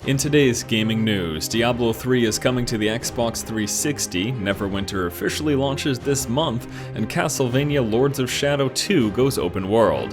In today's gaming news, Diablo 3 is coming to the Xbox 360, Neverwinter officially launches this month, and Castlevania Lords of Shadow 2 goes open world.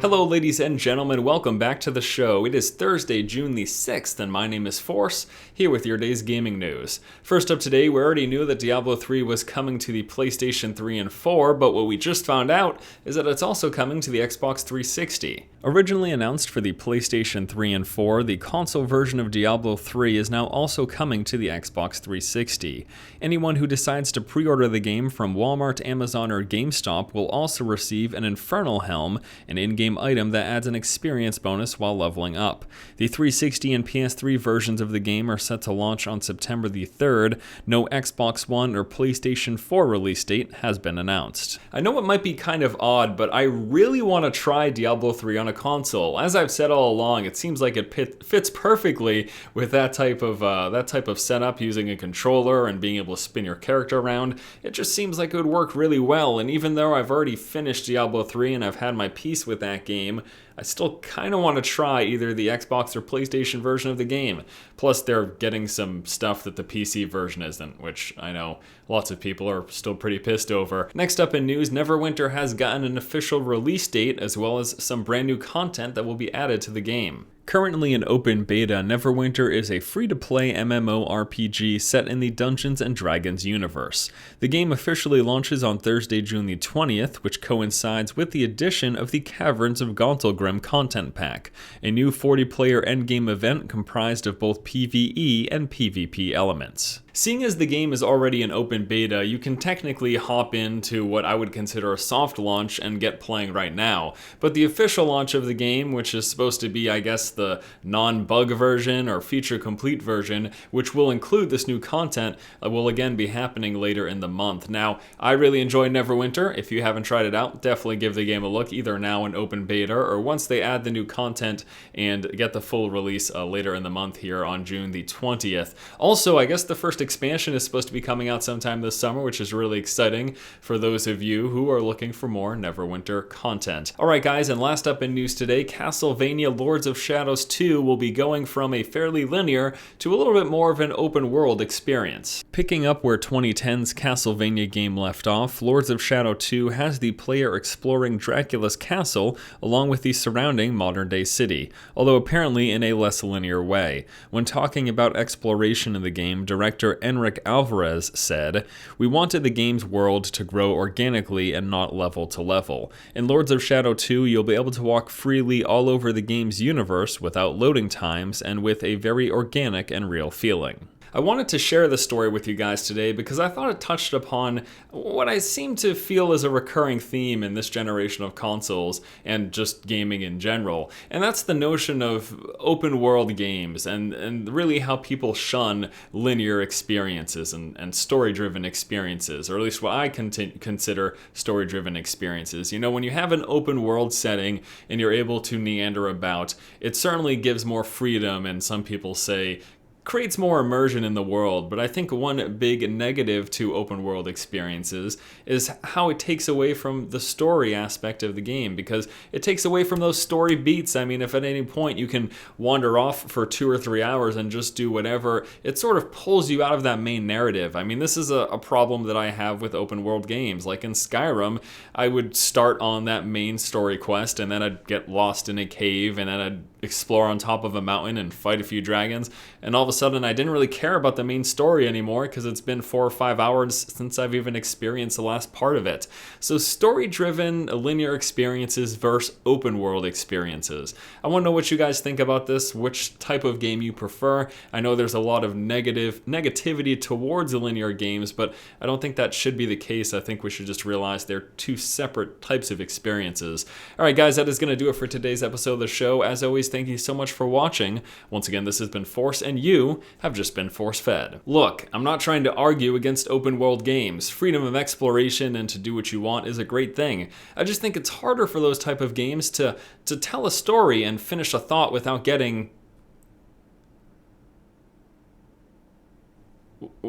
Hello ladies and gentlemen, welcome back to the show. It is Thursday, June the 6th, and my name is Force, here with your day's gaming news. First up today, we already knew that Diablo 3 was coming to the PlayStation 3 and 4, but what we just found out is that it's also coming to the Xbox 360. Originally announced for the PlayStation 3 and 4, the console version of Diablo 3 is now also coming to the Xbox 360. Anyone who decides to pre-order the game from Walmart, Amazon, or GameStop will also receive an Infernal Helm, an in-game item that adds an experience bonus while leveling up. The 360 and PS3 versions of the game are set to launch on September the 3rd. No Xbox One or PlayStation 4 release date has been announced. I know it might be kind of odd, but I really want to try Diablo 3 on a console. As I've said all along, it seems like it fits perfectly with that type of setup, using a controller and being able to spin your character around. It just seems like it would work really well, and even though I've already finished Diablo 3 and I've had my piece with that game, I still kind of want to try either the Xbox or PlayStation version of the game. Plus, they're getting some stuff that the PC version isn't, which I know lots of people are still pretty pissed over. Next up in news, Neverwinter has gotten an official release date, as well as some brand new content that will be added to the game. Currently in open beta, Neverwinter is a free-to-play MMORPG set in the Dungeons & Dragons universe. The game officially launches on Thursday, June the 20th, which coincides with the addition of the Caverns of Gauntlgrim content pack, a new 40-player endgame event comprised of both PvE and PvP elements. Seeing as the game is already in open beta, you can technically hop into what I would consider a soft launch and get playing right now, but the official launch of the game, which is supposed to be, I guess, the non-bug version or feature-complete version, which will include this new content, will again be happening later in the month. Now, I really enjoy Neverwinter. If you haven't tried it out, definitely give the game a look, either now in open beta or once they add the new content and get the full release later in the month here on June the 20th. Also, I guess the first expansion is supposed to be coming out sometime this summer, which is really exciting for those of you who are looking for more Neverwinter content. Alright guys, and last up in news today, Castlevania Lords of Shadows 2 will be going from a fairly linear to a little bit more of an open world experience. Picking up where 2010's Castlevania game left off, Lords of Shadow 2 has the player exploring Dracula's castle along with the surrounding modern-day city, although apparently in a less linear way. When talking about exploration in the game, director Enric Alvarez said, "We wanted the game's world to grow organically and not level to level. In Lords of Shadow 2, you'll be able to walk freely all over the game's universe without loading times and with a very organic and real feeling." I wanted to share this story with you guys today because I thought it touched upon what I seem to feel is a recurring theme in this generation of consoles and just gaming in general, and that's the notion of open world games and really how people shun linear experiences and story-driven experiences, or at least what I consider story-driven experiences. You know, when you have an open world setting and you're able to meander about, it certainly gives more freedom, and some people say creates more immersion in the world, but I think one big negative to open world experiences is how it takes away from the story aspect of the game, because it takes away from those story beats. I mean, if at any point you can wander off for 2 or 3 hours and just do whatever, it sort of pulls you out of that main narrative. I mean, this is a problem that I have with open world games. Like in Skyrim, I would start on that main story quest and then I'd get lost in a cave and then I'd explore on top of a mountain and fight a few dragons, and all of a sudden I didn't really care about the main story anymore because it's been 4 or 5 hours since I've even experienced the last part of it. So story-driven linear experiences versus open world experiences. I want to know what you guys think about this, which type of game you prefer. I know there's a lot of negativity towards the linear games, but I don't think that should be the case. I think we should just realize they're two separate types of experiences. Alright guys, that is going to do it for today's episode of the show. As always, thank you so much for watching. Once again, this has been Force, and you have just been force-fed. Look, I'm not trying to argue against open world games. Freedom of exploration and to do what you want is a great thing. I just think it's harder for those type of games to tell a story and finish a thought without getting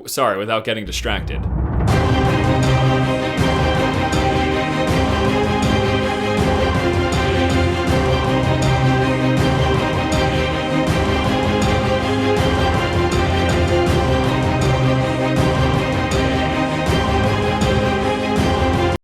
distracted.